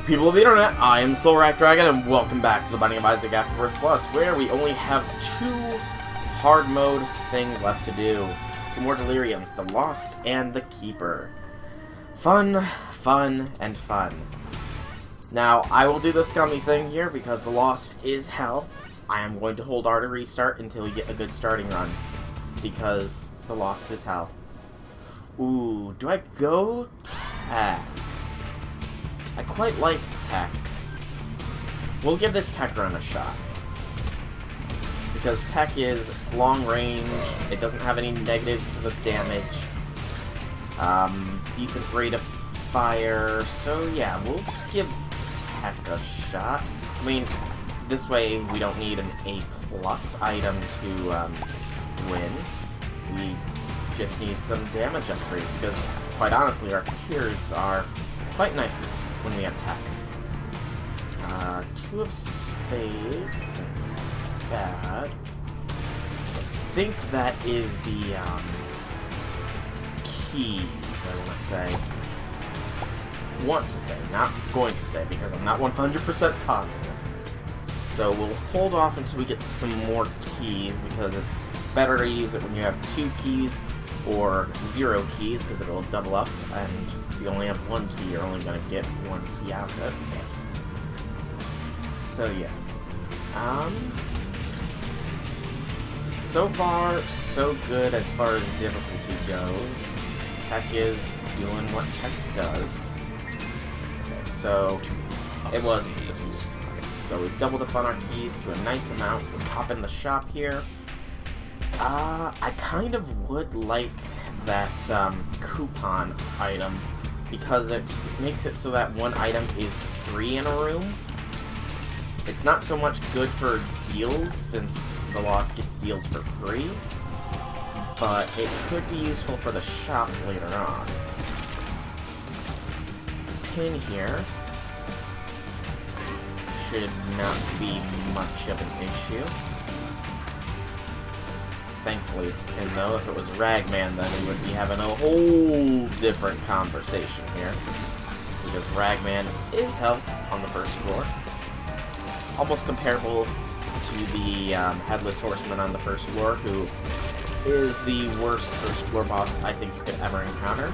People of the internet, I am Soulrack Dragon, and welcome back to the Binding of Isaac Afterbirth Plus, where we only have 2 hard mode things left to do. 2 more deliriums, the Lost and the Keeper. Fun, fun, and fun. Now, I will do the scummy thing here, because the Lost is hell. I am going to hold R to restart until we get a good starting run, because the Lost is hell. Ooh, do I go tech? I quite like tech. We'll give this tech run a shot. Because tech is long range, it doesn't have any negatives to the damage. Decent rate of fire, so yeah, we'll give tech a shot. I mean, this way we don't need an A+ item to win. We just need some damage upgrades, because quite honestly our tiers are quite nice when we attack. 2 of spades isn't bad. I think that is the keys, want to say, not going to say, because I'm not 100% positive. So we'll hold off until we get some more keys, because it's better to use it when you have 2 keys or 0 keys, because it'll double up, and if you only have 1 key, you're only going to get 1 key out of it. So yeah. So far, so good as far as difficulty goes. Tech is doing what tech does. Okay, so it was the keys. So we've doubled up on our keys to a nice amount. We'll pop in the shop here. I kind of would like that coupon item, because it makes it so that one item is free in a room. It's not so much good for deals, since the Lost gets deals for free, but it could be useful for the shop later on. Pin here should not be much of an issue. Thankfully it's pin though. If it was Ragman, then we would be having a whole different conversation here. Because Ragman is hell on the first floor. Almost comparable to the Headless Horseman on the first floor, who is the worst first floor boss I think you could ever encounter.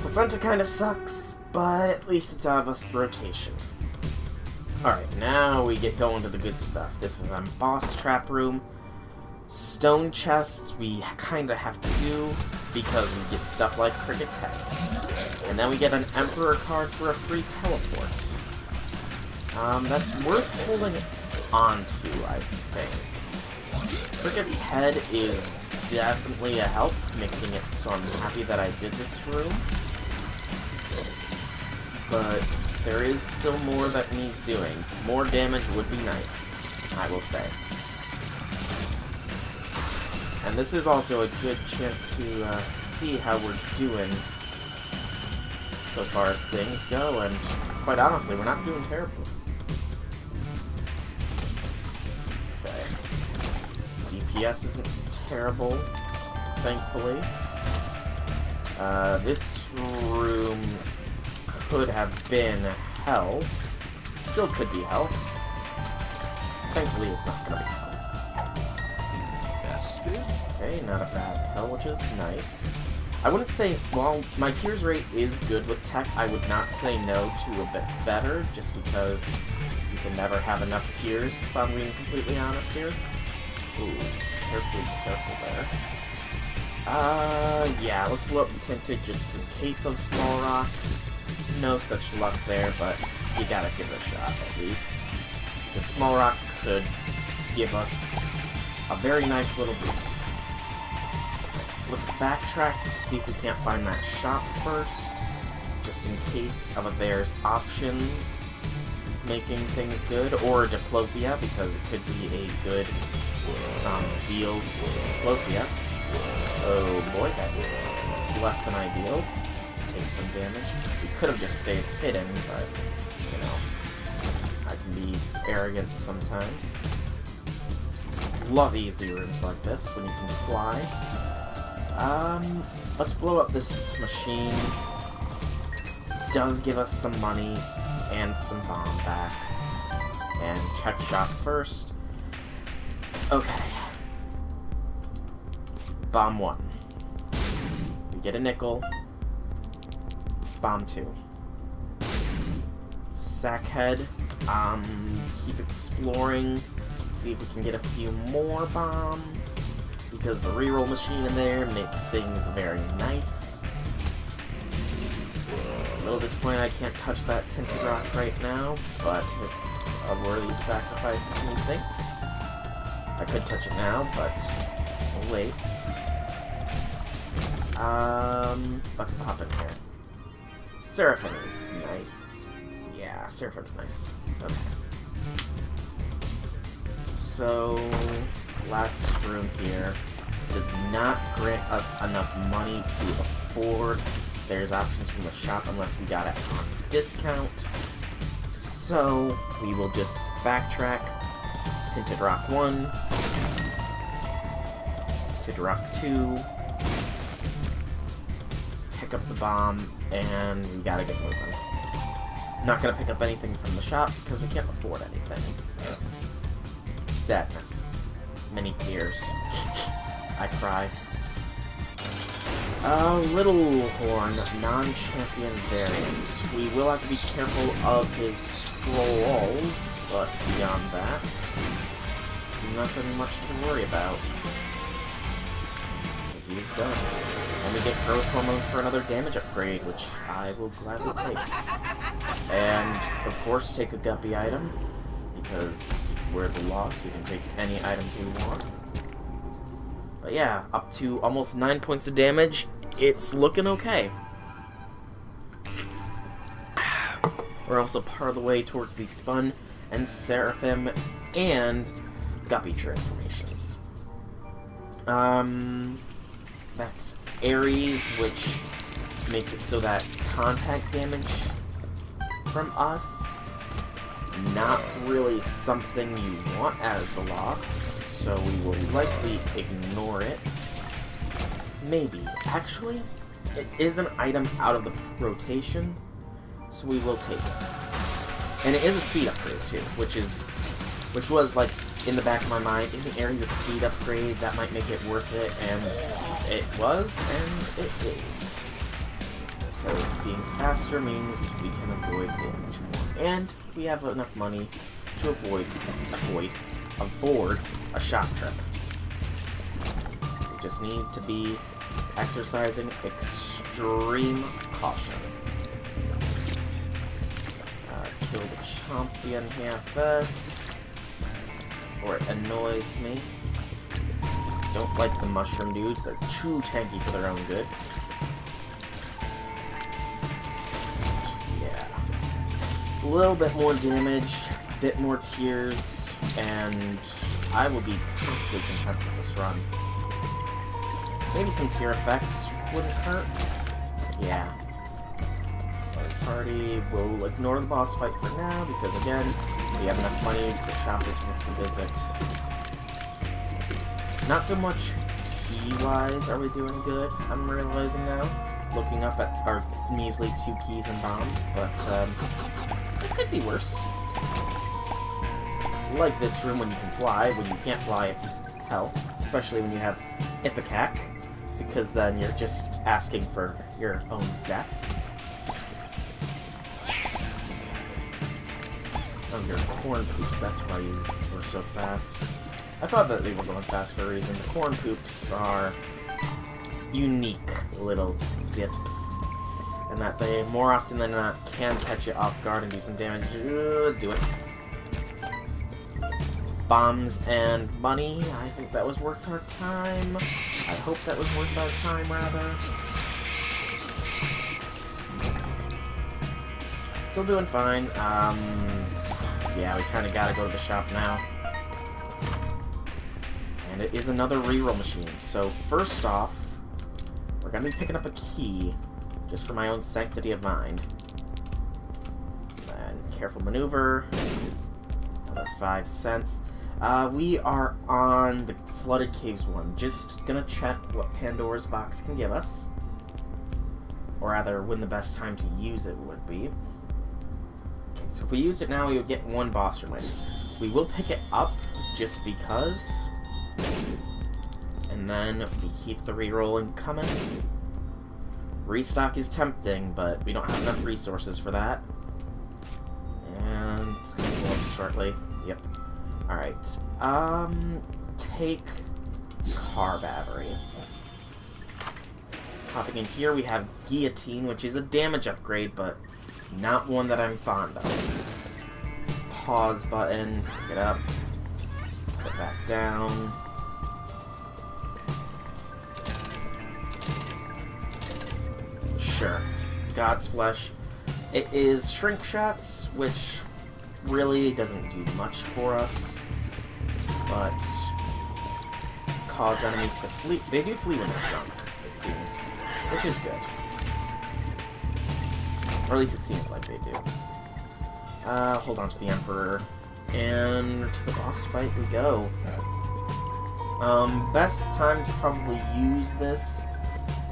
Placenta kinda sucks, but at least it's out of rotation. Alright, now we get going to the good stuff. This is a boss trap room. Stone chests we kinda have to do, because we get stuff like Cricket's Head. And then we get an Emperor card for a free teleport. That's worth holding on to, I think. Cricket's Head is definitely a help, making it so I'm happy that I did this room. But there is still more that needs doing. More damage would be nice, I will say. And this is also a good chance to see how we're doing so far as things go, and quite honestly, we're not doing terribly. Okay. DPS isn't terrible, thankfully. This room could have been hell. Still could be hell. Thankfully, it's not gonna be hell. Okay, not a bad hell, which is nice. I wouldn't say, while my tiers rate is good with tech, I would not say no to a bit better, just because you can never have enough tiers, if I'm being completely honest here. Ooh, careful there. Yeah, let's blow up the Tinted just in case of Small Rock. No such luck there, but you gotta give it a shot, at least. The Small Rock could give us a very nice little boost. Let's backtrack to see if we can't find that shop first, just in case of there's options making things good, or Diplopia, because it could be a good deal to Diplopia. Oh boy, that's less than ideal. Take some damage. We could have just stayed hidden, but, you know, I can be arrogant sometimes. Love easy rooms like this when you can fly. Let's blow up this machine. Does give us some money. and some bomb back. And check shop first. Okay. Bomb 1. We get a nickel. Bomb 2. Sackhead. Keep exploring. See if we can get a few more bombs. Because the reroll machine in there makes things very nice. A little disappointed I can't touch that tinted rock right now, but it's a worthy sacrifice, methinks. I could touch it now, but I'll wait. Let's pop in here. Seraphim is nice. Yeah, Seraphim's nice. Okay. So, last room here does not grant us enough money to afford. There's options from the shop unless we got it on discount. So, we will just backtrack. Tinted Rock 1. Tinted Rock 2. Pick up the bomb, and we gotta get moving. Not gonna pick up anything from the shop because we can't afford anything. Sadness. Many tears. I cry. Little Horn, non-champion variant. We will have to be careful of his trolls, but beyond that, nothing much to worry about. Because he's done. And we get growth hormones for another damage upgrade, which I will gladly take. And, of course, take a guppy item, because we're the loss. We can take any items we want. But yeah, up to almost 9 points of damage. It's looking okay. We're also part of the way towards the Spun and Seraphim and Guppy transformations. That's Ares, which makes it so that contact damage from us, not really something you want as the Lost, so we will likely ignore it. Maybe. Actually, it is an item out of the rotation, so we will take it. And it is a speed upgrade too, which was like in the back of my mind, isn't Ares a speed upgrade? That might make it worth it, and it was, and it is. Because being faster means we can avoid damage more. And we have enough money to avoid a shop trip. We just need to be exercising extreme caution. Kill the champion here first, before it annoys me. Don't like the mushroom dudes, they're too tanky for their own good. A little bit more damage, a bit more tears, and I will be perfectly content with this run. Maybe some tear effects wouldn't hurt. Yeah. Third party, we'll ignore the boss fight for now, because again, we have enough money, the shop is worth the visit. Not so much key-wise are we doing good, I'm realizing now. Looking up at our measly 2 keys and bombs, but it could be worse. Like this room when you can fly. When you can't fly, it's hell. Especially when you have Ipecac, because then you're just asking for your own death. Oh, you're corn poops, that's why you were so fast. I thought that they were going fast for a reason. The corn poops are unique little dips, and that they more often than not can catch you off guard and do some damage. Do it. Bombs and money. I think that was worth our time. I hope that was worth our time, rather. Still doing fine. Yeah, we kind of gotta go to the shop now. And it is another reroll machine. So first off, we're going to be picking up a key, just for my own sanctity of mind. And careful maneuver. Another 5 cents. We are on the Flooded Caves one. Just going to check what Pandora's box can give us. Or rather, when the best time to use it would be. Okay, So if we used it now, we would get 1 boss room item. We will pick it up just because. And then we keep the rerolling coming. Restock is tempting, but we don't have enough resources for that. And it's gonna go up shortly. Yep. Alright. Take car battery. Popping in here, we have guillotine, which is a damage upgrade, but not one that I'm fond of. Pause button, pick it up, put it back down. Sure. God's Flesh. It is shrink shots, which really doesn't do much for us, but cause enemies to flee. They do flee when they're shrunk, it seems, which is good. Or at least it seems like they do. Hold on to the Emperor. And to the boss fight we go. Best time to probably use this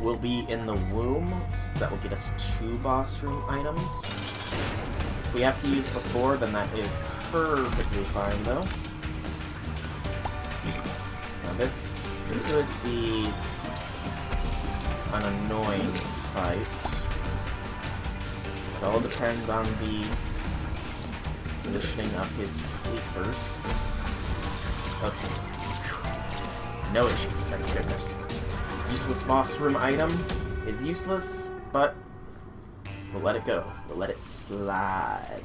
will be in the womb. That will get us 2 boss room items. If we have to use it before, then that is perfectly fine, though. Now this could be an annoying fight. It all depends on the positioning of his creepers. Okay. No issues, thank goodness. Useless boss room item is useless, but we'll let it go. We'll let it slide.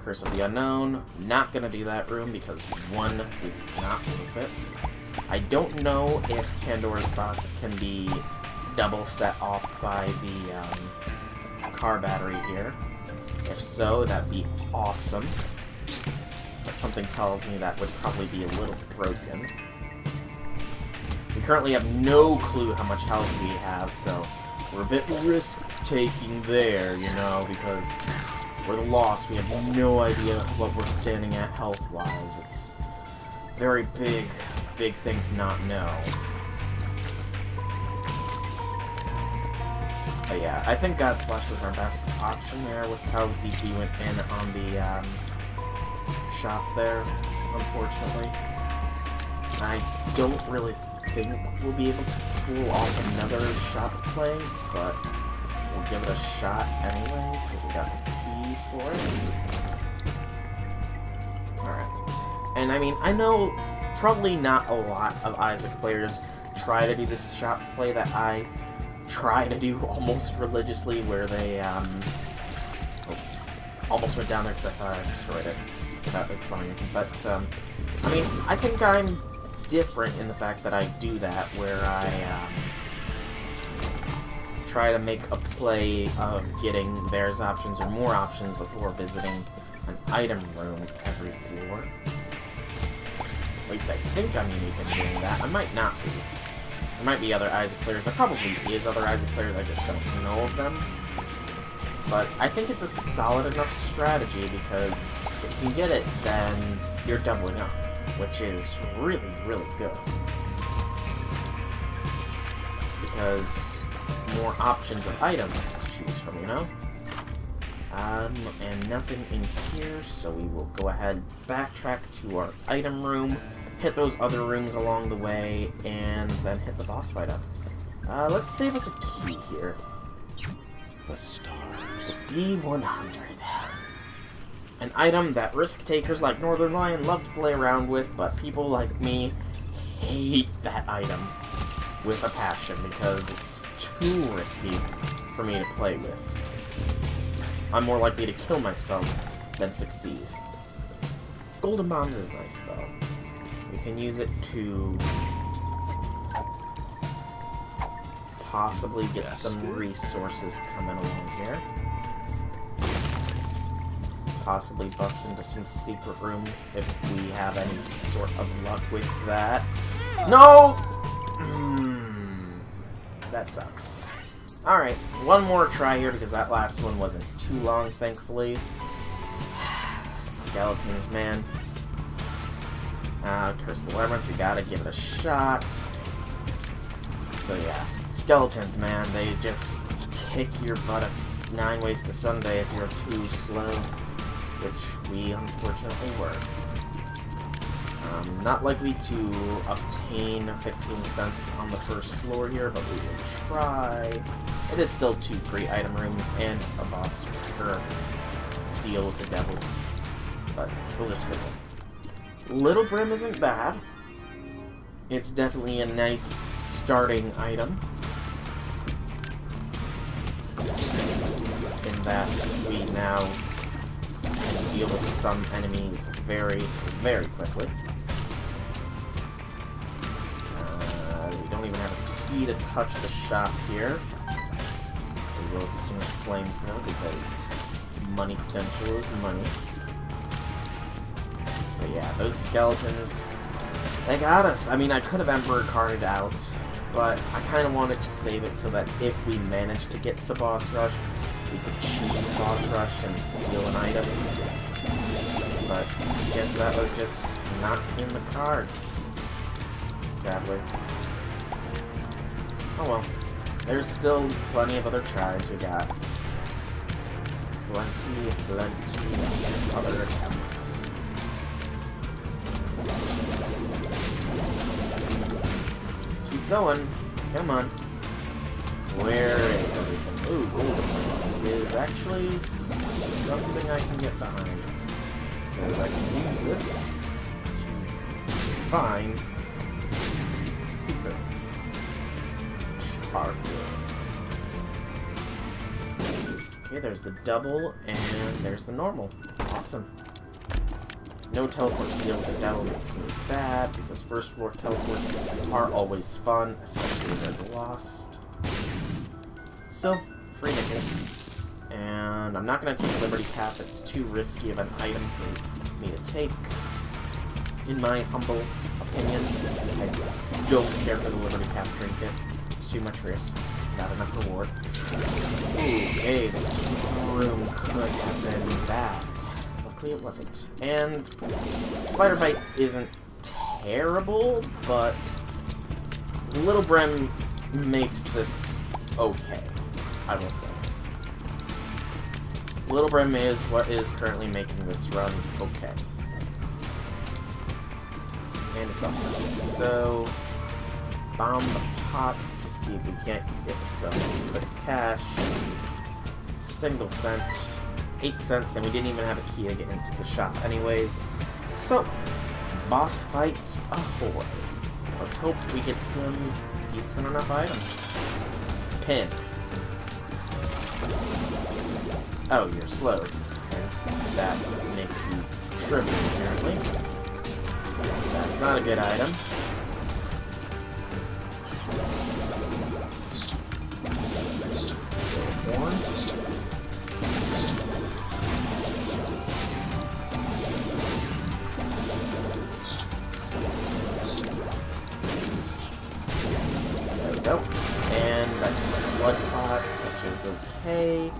Curse of the Unknown. Not gonna do that room because 1 is not worth it. I don't know if Pandora's Box can be double set off by the car battery here. If so, that'd be awesome. But something tells me that would probably be a little broken. We currently have no clue how much health we have, so we're a bit risk-taking there, you know, because we're the lost. We have no idea what we're standing at health-wise. It's a very big thing to not know. But yeah, I think God's Flesh was our best option there with how deep we went in on the shop there, unfortunately. I don't really think we'll be able to pull off another shop play, but we'll give it a shot anyways, because we got the keys for it. Alright. And I mean, I know probably not a lot of Isaac players try to do this shop play that I try to do almost religiously, where they almost went down there because I thought I destroyed it without explaining. But I mean, I think I'm different in the fact that I do that, where I try to make a play of getting theirs options or more options before visiting an item room every floor. At least I think I'm unique in doing that. I might not be. There might be other Isaac players. There probably is other Isaac players, I just don't know of them. But I think it's a solid enough strategy, because if you can get it, then you're doubling up, which is really, really good. Because more options of items to choose from, you know? And nothing in here, so we will go ahead, backtrack to our item room, hit those other rooms along the way, and then hit the boss fight up. Let's save us a key here. The stars. The D100. An item that risk-takers like Northern Lion love to play around with, but people like me hate that item with a passion, because it's too risky for me to play with. I'm more likely to kill myself than succeed. Golden Bombs is nice, though. We can use it to possibly get some resources coming along here. Possibly bust into some secret rooms if we have any sort of luck with that. No! That sucks. Alright, one more try here, because that last one wasn't too long, thankfully. Skeletons, man. Curse of the Labryinth, we gotta give it a shot. So yeah, skeletons, man, they just kick your buttocks 9 ways to Sunday if you're too slow, which we unfortunately were. Not likely to obtain 15 cents on the first floor here, but we will try. It is still 2 free item rooms and a boss or deal with the devil, but we'll just go. Little Brim isn't bad. It's definitely a nice starting item. In that we now can deal with some enemies very, very quickly. We don't even have a key to touch the shop here. We will consume flames though, because money potential is money. But yeah, those skeletons, they got us. I mean, I could have Emperor carded out, but I kind of wanted to save it so that if we managed to get to boss rush, we could cheese boss rush and steal an item. But I guess that was just not in the cards, sadly. Oh well, there's still plenty of other tries we got. Plenty of other attempts. Just keep going. Come on. Where is everything? Ooh, golden rings is actually something I can get behind. Because I can use this to find secrets. Which are good. Okay, there's the double, and there's the normal. Awesome. No teleports to deal with the devil makes me sad, because first floor teleports are always fun, especially if they're lost. Still, free nickel. And I'm not going to take Liberty Cap, it's too risky of an item for me to take. In my humble opinion, I don't care for the Liberty Cap trinket. It's too much risk, not enough reward. Okay, this room could have been bad. Luckily it wasn't. And Spider Bite isn't terrible, but Little Brim makes this okay, I will say. Little Brim is what is currently making this run okay. And a subset. So, bomb the pots to see if we can't get some bit of cash. Single cent. 8 cents, and we didn't even have a key to get into the shop anyways. So, boss fights ahoy. Let's hope we get some decent enough items. Pin. Oh, you're slow. That makes you triple, apparently. That's not a good item. Horn. There we go. And that's a blood pot, which is okay.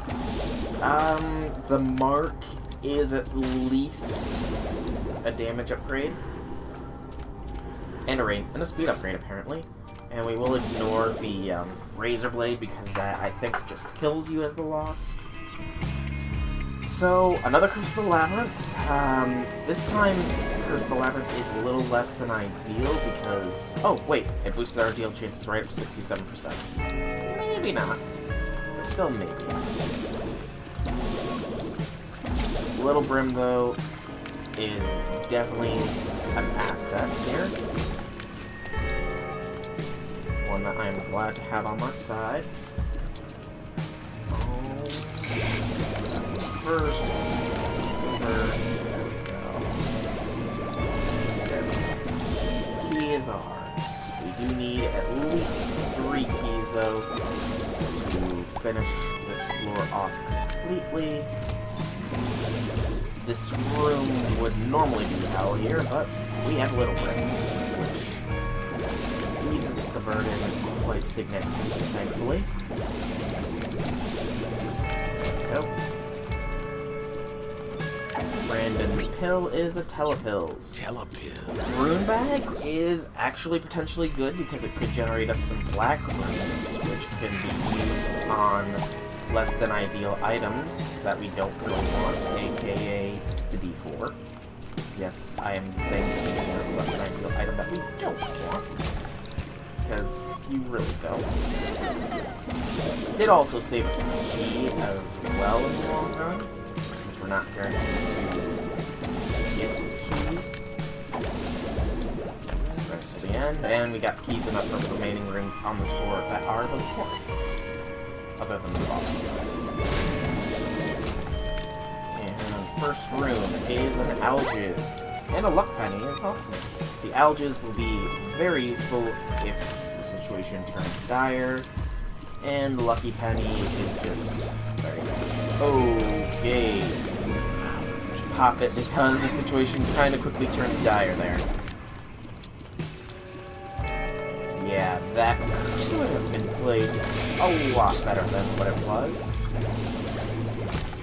The mark is at least a damage upgrade. And a range and a speed upgrade, apparently. And we will ignore the razor blade because that, I think, just kills you as the lost. So, another Curse of the Labyrinth. This time, Curse of the Labyrinth is a little less than ideal because... Oh, wait, it boosted our deal chances right up 67%. Maybe not. But still maybe. Little Brim, though, is definitely an asset here. One that I'm glad to have on my side. First, key is ours. We do need at least 3 keys, though, to finish this floor off completely. This room would normally be hell here, but we have Little Brim, which eases the burden quite significantly, thankfully. There we go. Brandon's pill is a telepills. Telepill. Rune bag is actually potentially good because it could generate us some black runes, which can be used on less than ideal items that we don't really want, aka the D4. Yes, I am saying the D4 is a less than ideal item that we don't want, because you really don't. It did also save us a key as well in the long run, since we're not guaranteed to get keys. Rest to the end, and we got keys enough for the remaining rooms on this floor that are the ports, other than the boss guys. And the first room is an Algiz, and a luck penny is awesome. The Algiz will be very useful if the situation turns dire, and the lucky penny is just very nice. Okay. Pop it because the situation kind of quickly turned dire there. Yeah, that should have been played a lot better than what it was.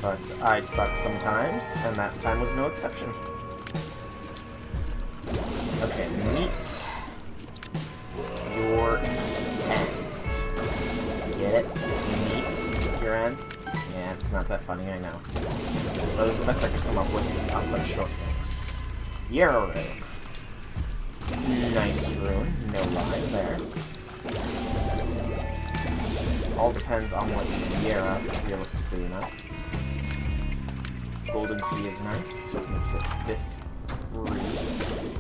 But I suck sometimes, and that time was no exception. Okay, meet your end. Get it? Meet your end? Yeah, it's not that funny, I know. That was the best I could come up with on such short things. Yarrow Room. Nice rune, no line there. All depends on what Yara, realistically enough. Golden key is nice, so it makes it this free.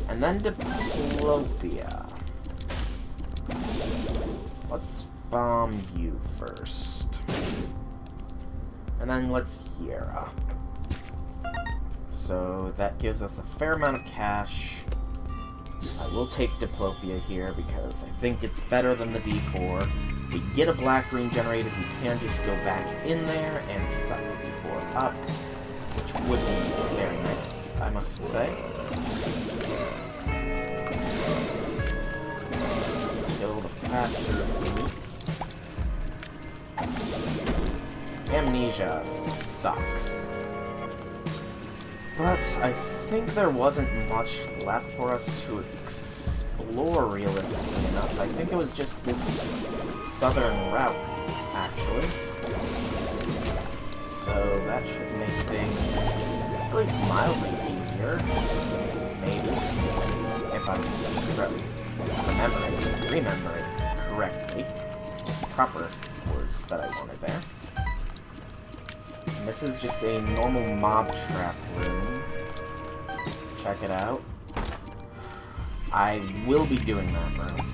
And then Diplopia. Let's bomb you first. And then let's Yara. So that gives us a fair amount of cash. I will take Diplopia here because I think it's better than the D4. If we get a black rune generated, we can just go back in there and suck the D4 up, which would be very nice, I must say. Kill the faster meat. Amnesia sucks. But I think there wasn't much left for us to explore realistically enough. I think it was just this southern route, actually. So that should make things at least mildly easier. Maybe. If I remember it correctly. The proper words that I wanted there. And this is just a normal mob trap room. Check it out. I will be doing that room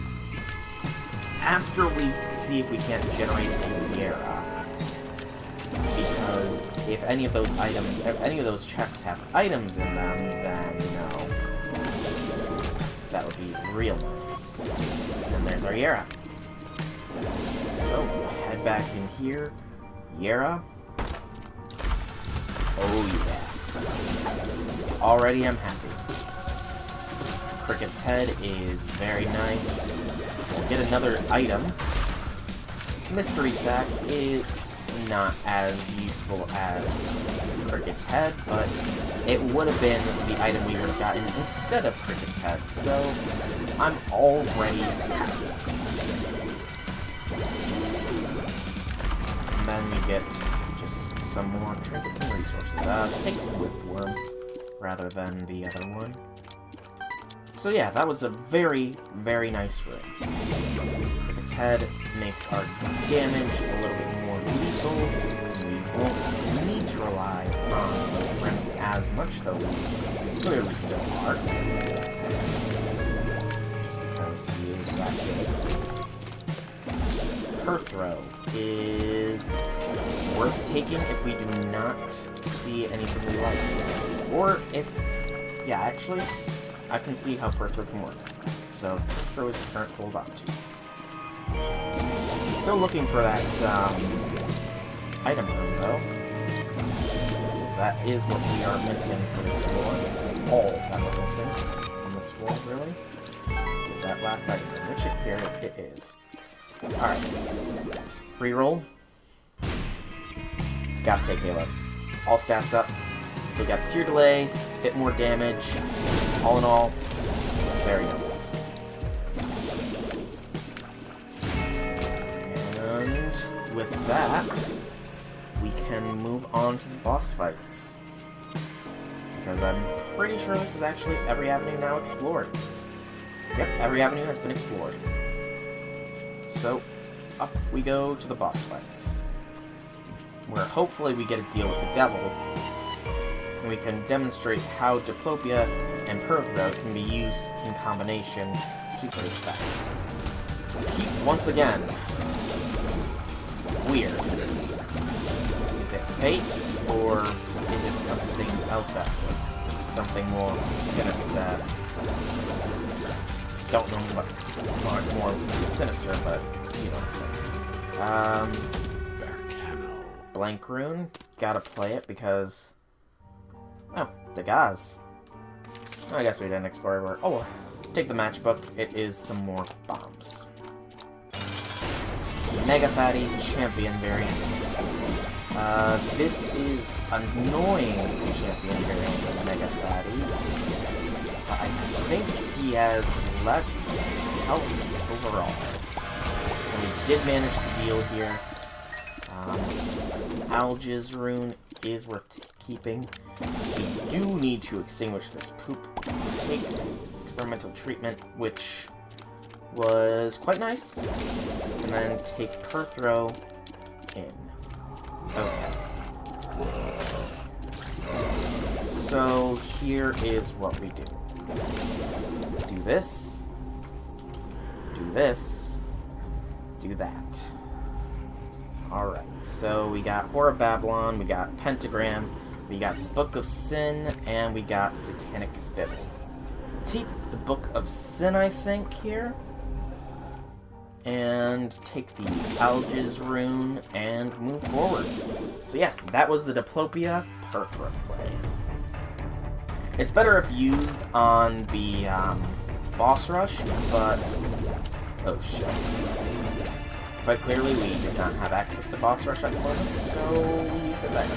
after we see if we can't generate a Yara. Because if any of those items, if any of those chests have items in them, then you know that would be real nice. And there's our Yara. So head back in here, Yara. Oh yeah. Already I'm happy. Cricket's head is very nice. We'll get another item. Mystery sack is not as useful as Cricket's head, but it would have been the item we would have gotten instead of Cricket's head, so I'm already happy. And then we get just some more trinkets and resources. Take the whipworm rather than the other one. So yeah, that was a very, very nice room. Cricket's head makes our damage a little bit more lethal. We won't need to rely on Remy as much, though we clearly still are. Just because he is that good. Her throw is worth taking if we do not see anything we like. Or if, yeah, actually, I can see how Perthrow can work. So, Perthrow is the current hold on to. Still looking for that, item room, though. That is what we are missing for this floor. All that we're missing on this floor, really, is that last item room, which it is. Alright. Reroll. Gotta take Halo. All stats up. So we got tier delay, bit more damage. All in all, very nice. And with that, can move on to the boss fights. Because I'm pretty sure this is actually every avenue now explored. Yep, every avenue has been explored. So, up we go to the boss fights. Where hopefully we get a deal with the devil. And we can demonstrate how Diplopia and Perthrow can be used in combination to great effect. Keep, once again, weird. Is it fate, or is it something else after? Something more sinister. Don't know what more sinister, but you know what I'm saying. Blank Rune, gotta play it because... Oh, Dagaz. I guess we didn't explore everywhere. Oh, take the matchbook. It is some more bombs. Mega Fatty Champion variant. This is annoying Champion variant of Mega Fatty. I think he has less health overall. And we did manage the deal here. Algiz Rune is worth keeping. We do need to extinguish this poop. Take experimental treatment, which was quite nice. And then take Perthrow in. Okay. So here is what we do. Do this. Do this. Do that. Alright, so we got Whore of Babylon, we got Pentagram, we got Book of Sin, and we got Satanic Bibble. Take the Book of Sin, I think, here. And take the Algiz Rune and move forwards. So yeah, that was the Diplopia Perthrow play. It's better if used on the boss rush, but... oh shit. But clearly we did not have access to boss rush at the moment, so we use it back.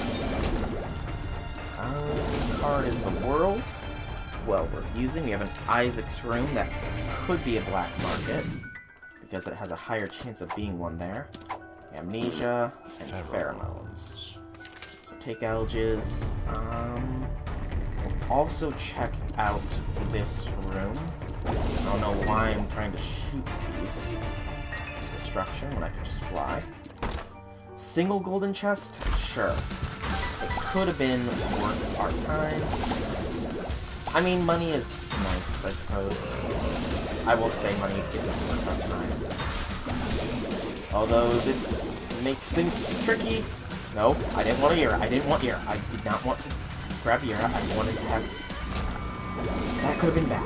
Card is the World. Well worth using. We have an Isaac's Rune that could be a black market, because it has a higher chance of being one there. Amnesia and Pheromones. So take Algiz. We'll also check out this room. I don't know why I'm trying to shoot these. Destruction when I could just fly. Single golden chest? Sure. It could have been worth our time. I mean, money is nice, I suppose. I won't say money isn't worth our time. Although this makes things tricky. No, I didn't want a Yura. I didn't want Yura. I did not want to grab Yura. I wanted to have... that could have been bad.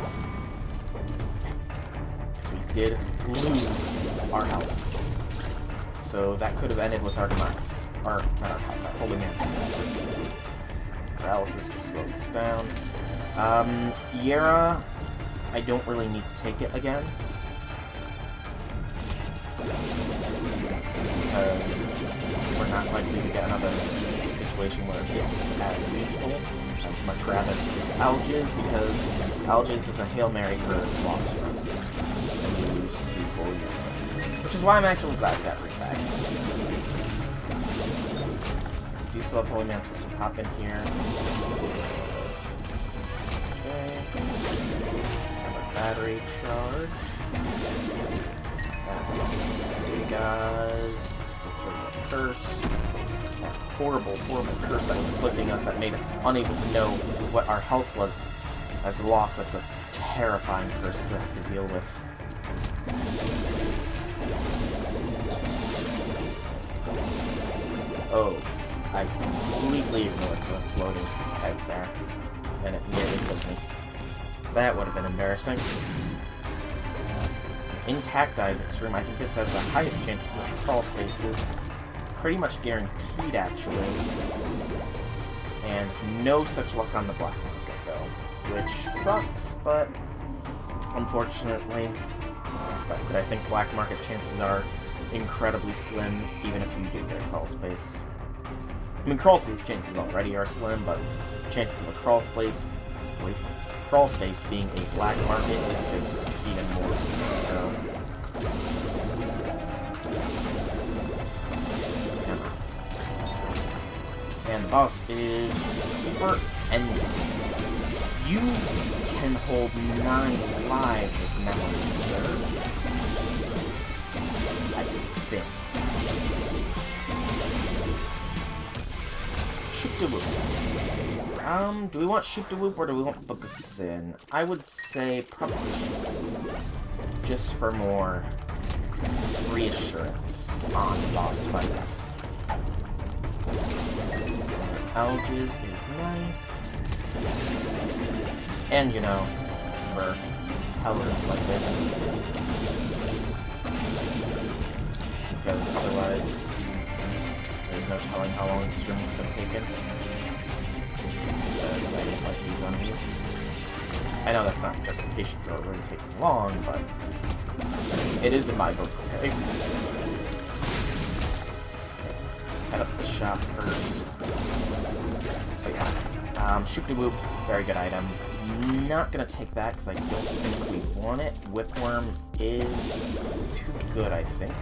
Because we did lose our health. So that could have ended with our demise. Or, not our health, our holy man. Paralysis just slows us down. Yera, I don't really need to take it again. Because we're not likely to get another situation where it's as useful. I'd much rather take Algiz, because Algiz is a Hail Mary for boss runs. And use the holy man. Which is why I'm actually glad that refag. Do still have Holy Mantle, so pop in here. Okay. Have our battery charge. You guys. This was a curse. That horrible, horrible curse that was afflicting us that made us unable to know what our health was as a loss. That's a terrifying curse to have to deal with. Oh, I completely ignored the floating head there, and it nearly killed me. That would have been embarrassing. Intact Isaac's Room, I think this has the highest chances of crawl spaces. Pretty much guaranteed, actually. And no such luck on the black market, though. Which sucks, but unfortunately, it's expected. I think black market chances are incredibly slim, even if you do get a crawl space. I mean, crawl space chances already are slim, but chances of a crawl space being a black market is just even more. So, And the boss is super ending. You can hold 9 lives if memory serves. I think. Shoop-de-whoop. Do we want Shoop-de-whoop or do we want Book of Sin? I would say probably Shoop-de-whoop. Just for more reassurance on boss fights. Alges is nice. And, you know, for colors like this. Because otherwise, there's no telling how long this room would have taken. Because I just like these zombies. I know that's not justification for a room taking long, but it is in my book, okay? Head up to the shop first. But yeah, Shoop-de-whoop, very good item. Not gonna take that because I don't think we want it. Whipworm is too good, I think.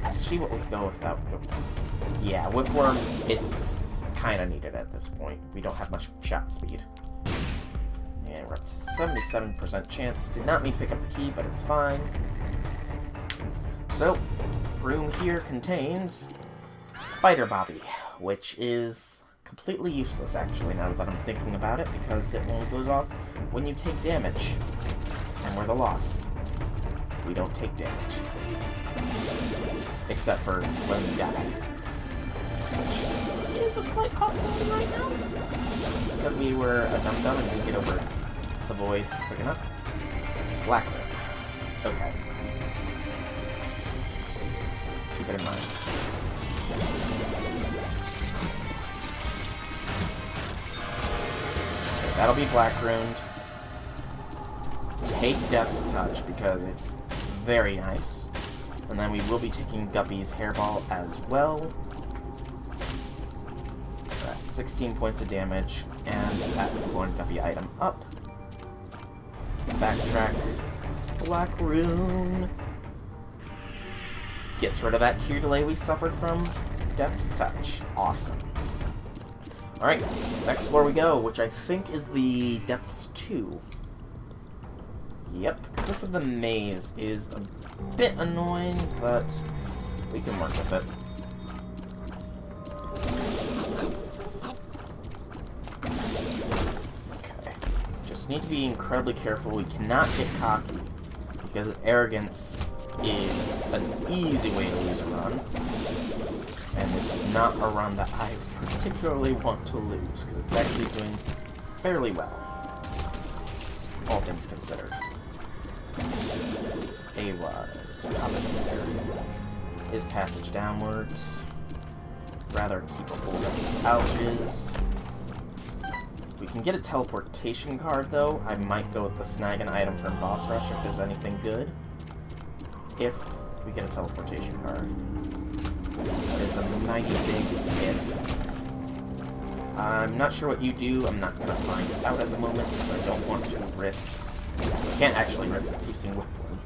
Let's see what we go without Whipworm. Yeah, Whipworm, it's kind of needed at this point. We don't have much shot speed. And we're up to 77% chance. Did not mean to pick up the key, but it's fine. So, room here contains Spider Bobby, which is completely useless, actually, now that I'm thinking about it, because it only goes off when you take damage. And we're the Lost. We don't take damage. Except for when we die. Which is a slight possibility right now. Because we were a dum-dum and didn't get over the void quick enough. Labryinth. Okay. Keep it in mind. Okay, that'll be Labryinth. Take Death's Touch because it's very nice. And then we will be taking Guppy's Hairball as well. 16 points of damage, and that one Guppy item up. Backtrack. Black Rune. Gets rid of that tier delay we suffered from Death's Touch. Awesome. Alright, next floor we go, which I think is the Depths 2. Yep, Curse of the Maze is a bit annoying, but we can work with it. Okay, just need to be incredibly careful. We cannot get cocky, because arrogance is an easy way to lose a run. And this is not a run that I particularly want to lose, because it's actually doing fairly well, all things considered. A-Wise, pop it there. His passage downwards. Rather keep a hold of the Alges. We can get a teleportation card, though. I might go with the snag an item from Boss Rush if there's anything good. If we get a teleportation card. That is a mighty big hit. I'm not sure what you do. I'm not going to find out at the moment, because I don't want to risk. I can't actually risk using Whipworm.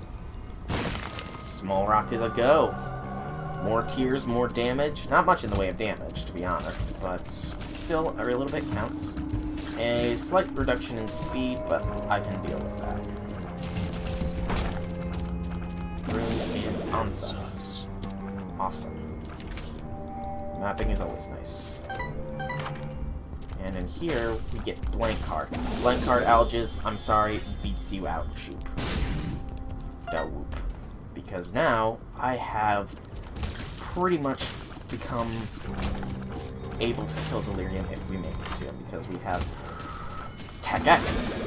Small Rock is a go. More tiers, more damage. Not much in the way of damage, to be honest, but still, every little bit counts. A slight reduction in speed, but I can deal with that. Room is Ansus. Awesome. Mapping is always nice. And in here, we get Blank Card. Blank Card Alges, I'm sorry, beats you out, Shoop. Da whoop. Because now, I have pretty much become able to kill Delirium if we make it to him, because we have Tech X,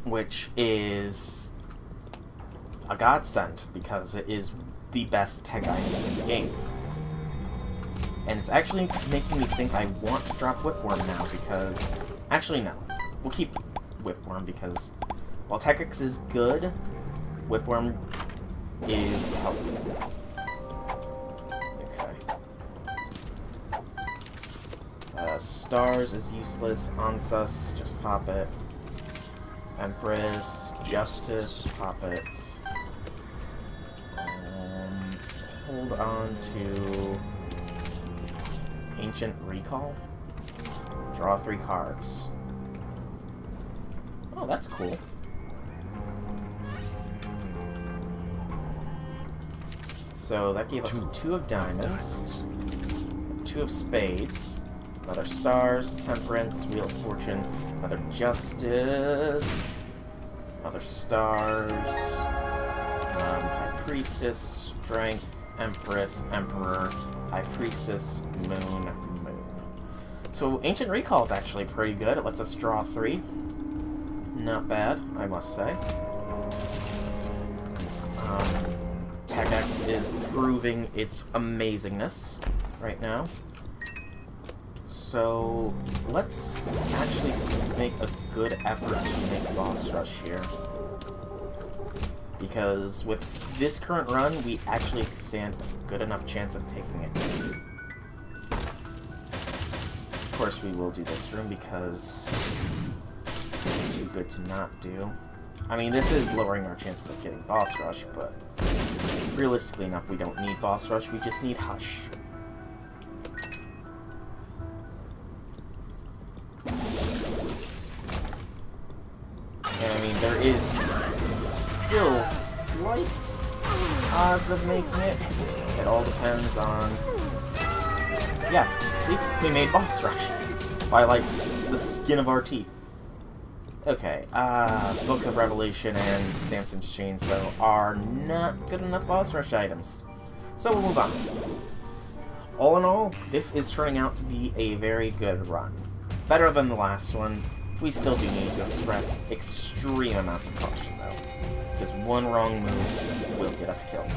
which is a godsend, because it is the best tech item in the game. And it's actually making me think I want to drop Whipworm now, because... Actually, no. We'll keep Whipworm, because while Tech X is good, Whipworm is helpful. Okay. Stars is useless. Ansus, just pop it. Empress, Justice, pop it. Hold on to... Ancient recall? Draw 3 cards. Oh, that's cool. So that gave us 2 of diamonds, 2 of spades, another stars, temperance, wheel of fortune, another justice, another stars, high priestess, strength, empress, emperor, high priestess, moon, moon. So ancient recall is actually pretty good. It lets us draw 3. Not bad, I must say. TechX is proving its amazingness right now. So let's actually make a good effort to make boss rush here. Because with this current run, we actually stand a good enough chance of taking it. Of course, we will do this room because it's too good to not do. I mean, this is lowering our chances of getting boss rush, but realistically enough, we don't need boss rush, we just need hush. And I mean, there is still slight odds of making it. It all depends on... Yeah, see? We made boss rush. By, like, the skin of our teeth. Okay, Book of Revelation and Samson's Chains, though, are not good enough boss rush items. So we'll move on. All in all, this is turning out to be a very good run. Better than the last one. We still do need to express extreme amounts of caution, though. Because one wrong move will get us killed.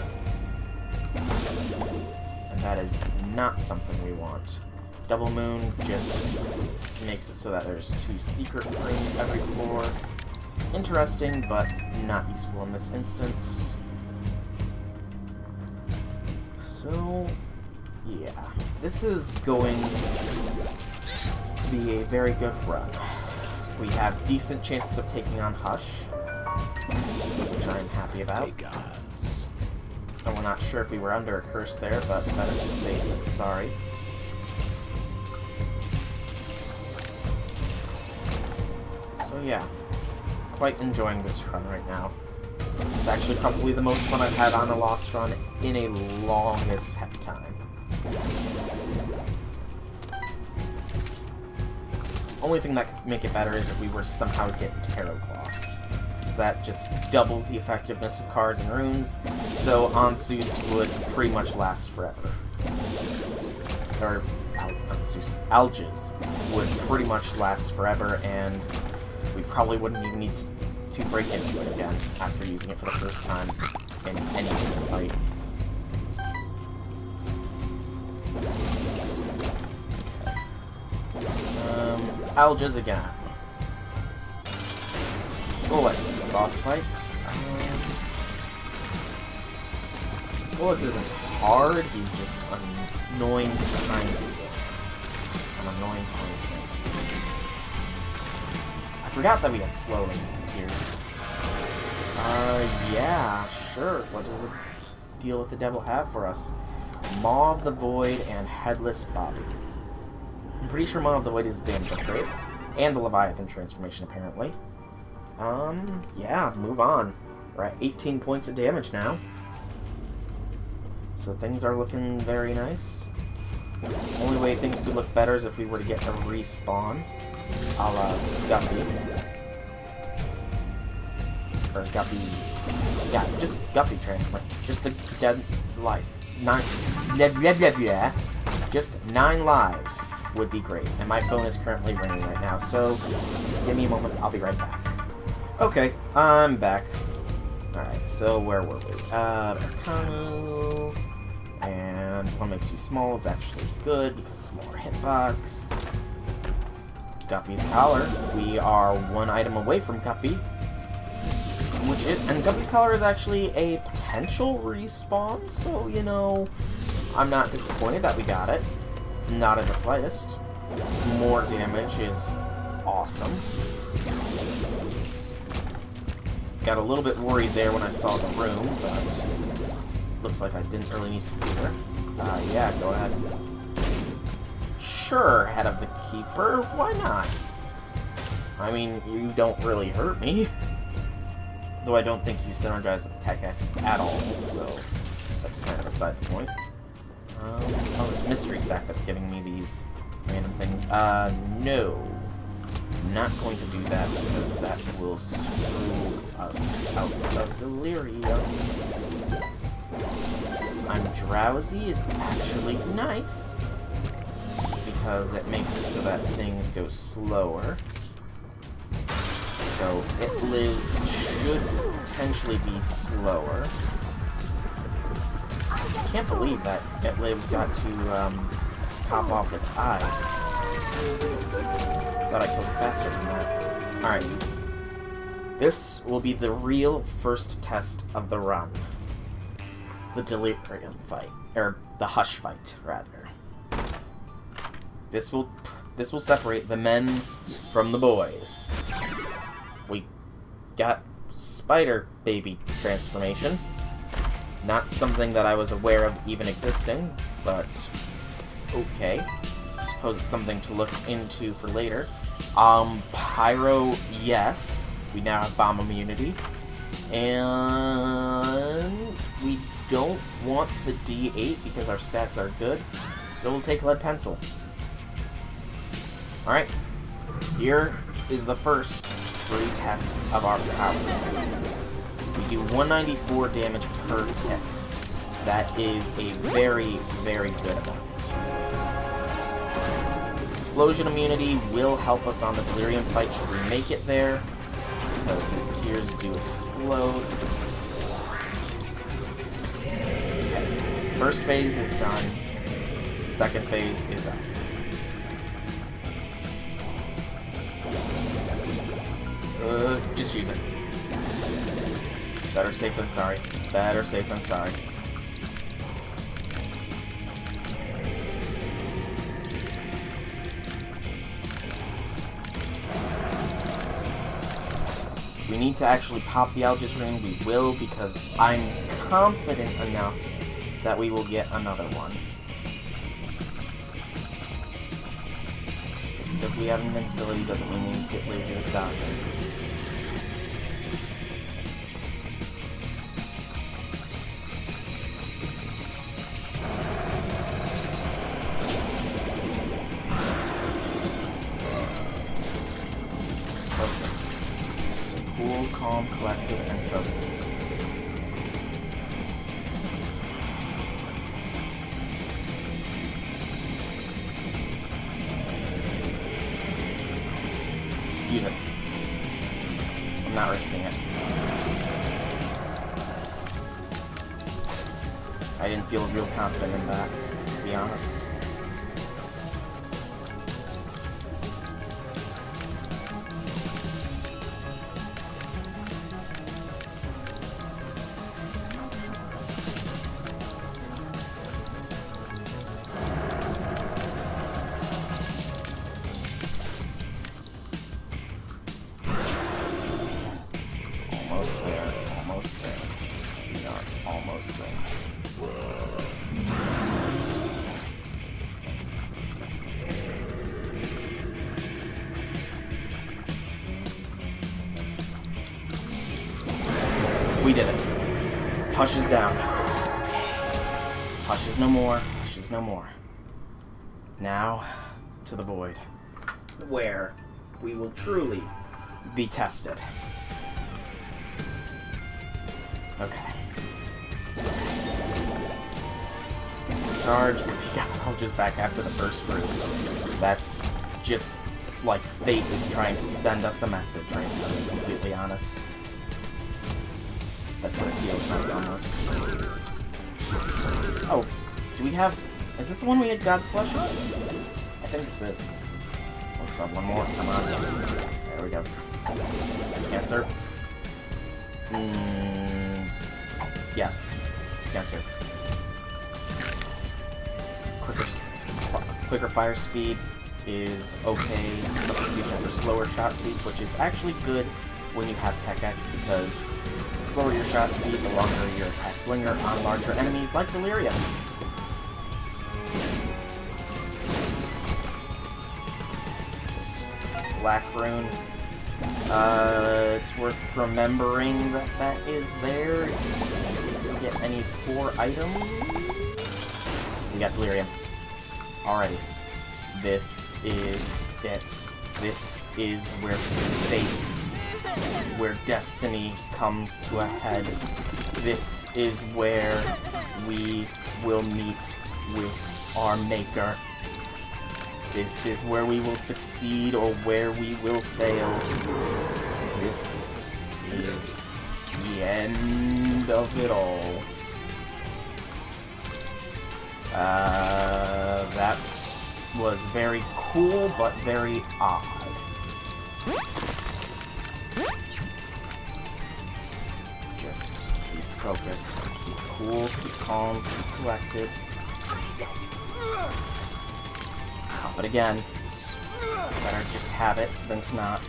And that is not something we want. Double Moon just makes it so that there's 2 secret rooms every floor. Interesting, but not useful in this instance. So, yeah. This is going to be a very good run. We have decent chances of taking on Hush, which I'm happy about. And we're not sure if we were under a curse there, but better safe than sorry. So yeah, quite enjoying this run right now. It's actually probably the most fun I've had on a Lost run in a longest heck time. Only thing that could make it better is if we were to somehow get Tarot Claw. So that just doubles the effectiveness of cards and runes, so Ansus would pretty much last forever. Or, Ansus, Alges would pretty much last forever, and we probably wouldn't even need to break into it again after using it for the first time in any fight. Alges again. Skolex is a boss fight. Skolex isn't hard, he's just annoying times 6. An annoying times 6. I forgot that we had slow tears. Yeah, sure. What does the deal with the devil have for us? Maw of the Void and Headless Bobby. I'm pretty sure Maw of the Void is the damage upgrade. And the Leviathan transformation, apparently. Yeah, move on. We're at 18 points of damage now. So things are looking very nice. Only way things could look better is if we were to get a respawn. A la Guppy. Or Guppy's... Yeah, just Guppy transformation. Just the dead life. 9... Just 9 lives would be great. And my phone is currently ringing right now, so give me a moment, I'll be right back. Okay, I'm back. Alright, so where were we? Arcano... And what makes you small is actually good because smaller hitbox. Guppy's Collar. We are 1 item away from Guppy. And Guppy's Collar is actually a potential respawn, so, you know, I'm not disappointed that we got it. Not in the slightest. More damage is awesome. Got a little bit worried there when I saw the room, but looks like I didn't really need to fear. Yeah, go ahead. Sure, Head of the Keeper, why not? I mean, you don't really hurt me. Though I don't think you synergize with Tech X at all, so that's kind of beside the point. Oh, this mystery sack that's giving me these random things. No. Not going to do that because that will screw us out of delirium. I'm drowsy is actually nice because it makes it so that things go slower. So It Lives should potentially be slower. I can't believe that It Lives got to pop off its eyes. Thought I killed it faster than that. Alright. This will be the real first test of the run. The Delirium fight. Or the Hush fight, rather. This will separate the men from the boys. We got Spider Baby transformation. Not something that I was aware of even existing, but okay. I suppose it's something to look into for later. Pyro, yes. We now have bomb immunity. And we don't want the D8 because our stats are good, so we'll take Lead Pencil. Alright, here is the first true test of our prowess. We do 194 damage per tick. That is a very, very good amount. Explosion immunity will help us on the Delirium fight should we make it there, because his tears do explode. Okay. First phase is done. Second phase is up. Just use it. Better safe than sorry. Better safe than sorry. We need to actually pop the Alga's Ring. We will, because I'm confident enough that we will get another one. Just because we have invincibility doesn't mean we need to get lazy with dodging. Calm, collected, and focus. Use it. I'm not risking it. I didn't feel real confident in that, to be honest. We did it. Hush is down. Hush is no more. Hush is no more. Now, to the void, where we will truly be tested. Okay. Charge. Yeah, I'll just back after the first group. That's just like fate is trying to send us a message, right? To be completely honest. That's what it feels like, almost. Oh, do we have... Is this the one we had God's Flesh on? I think this is. Let's have one more. Come on. There we go. Cancer. Yes. Cancer. Quicker fire speed is okay. Substitution for slower shot speed, which is actually good when you have Tech X, because the slower your shot speed, the longer your attacks linger on larger enemies like Delirium. black rune. It's worth remembering that that is there in case we get any poor items. We got delirium. Alrighty. This is it. This is where fate, where destiny comes to a head. This is where we will meet with our maker. This is where we will succeed or where we will fail. This is the end of it all. That was very cool, but very odd. Just keep focused, keep cool, keep calm, keep collected. Pop it again. Better just have it than to not.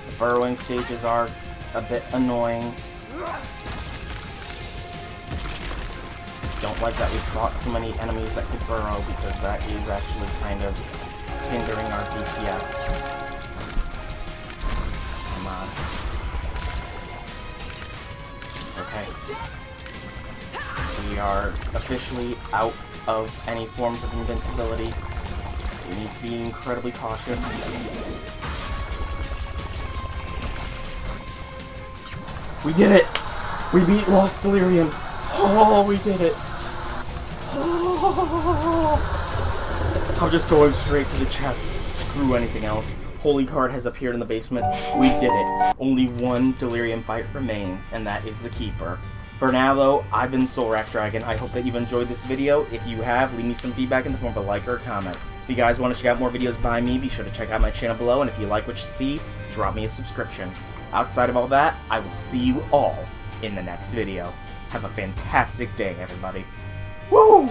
The burrowing stages are a bit annoying. Don't like that we fought so many enemies that could burrow, because that is actually kind of hindering our DPS. Come on. Okay. We are officially out of any forms of invincibility. We need to be incredibly cautious. We did it! We beat Lost Delirium! Oh, we did it! Oh. I'm just going straight to the chest. Screw anything else. Holy Card has appeared in the basement. We did it. Only one Delirium fight remains, and that is the Keeper. For now, though, I've been Soulrack Dragon. I hope that you've enjoyed this video. If you have, leave me some feedback in the form of a like or a comment. If you guys want to check out more videos by me, be sure to check out my channel below, and if you like what you see, drop me a subscription. Outside of all that, I will see you all in the next video. Have a fantastic day, everybody. Woo!